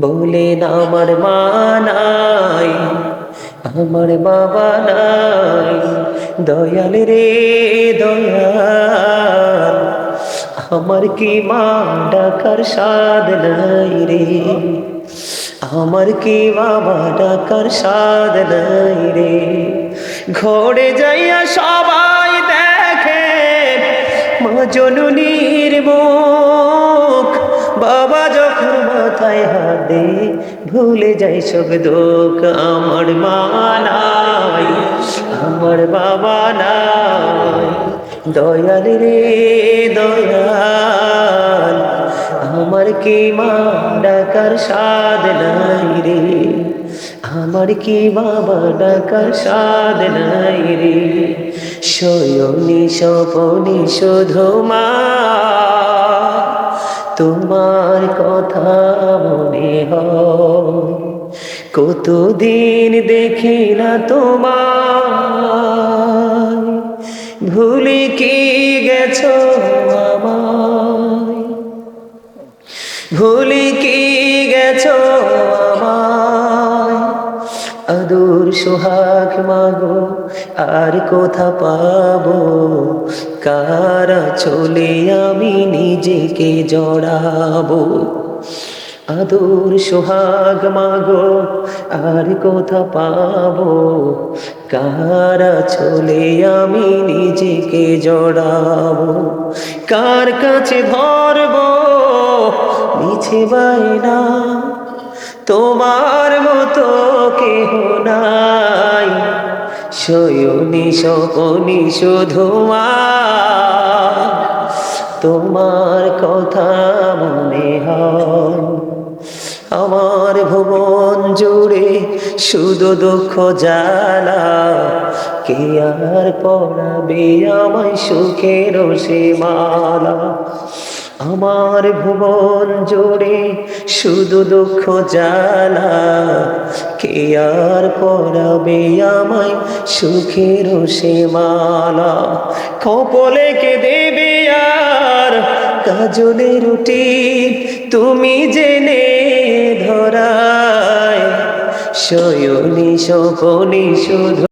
বলেন আমার মা নাই, আমার বাবা নাই, দয়াল রে দয়াল, আমার কি মা ডাকার সাদ নাই রে, আমার কি বাবা ডাকার সাদ নাই রে। ঘরে যাইয়া সবাই দেখে মা জননীর মুখ, বাবা যখন মাথায় হাত দে ভুলে যাই সব দুঃখ। আমার মা নাই, আমার বাবা নাই, দয়াল রে দয়াল, আমার কি মা ডাকার সাদ নাই রে, আমার কি বাবা ডাকার সাদ নাই রে। শয়নি স্বপনে শুধু মা তোমার কথা মনে হয়, কতদিন দেখি না তোমায়, ভুলে কি গেছো আমায়, ভুলে কি গেছো আমায়। আদর সোহাগ মাগো আর কোথা পাবো, কারা চলে আমি নিজেকে জড়াবো। আদর সোহাগ মাগো আর কোথা পাবো, কারা চলে আমি নিজেকে জড়াবো। কার কাছে ধরবো মিছে বায়না, তোমার মতো কেহ নাই, শয়নি স্বপনে শুধু মা তোমার কথা মনে হয়। আমার ভুবন জুড়ে শুধু দুঃখ জ্বালা, কে আর পড়াবে আমায় সুখের সে মালা। আমার ভুবন জুড়ে শুধু দুঃখ জ্বালা, কে আর পড়াবে আমায় সুখের সে মালা। কপলে কে দেবে আর কাজলে রুটি, তুমি জেনে ধরায় শয়নি স্বপনে শুধু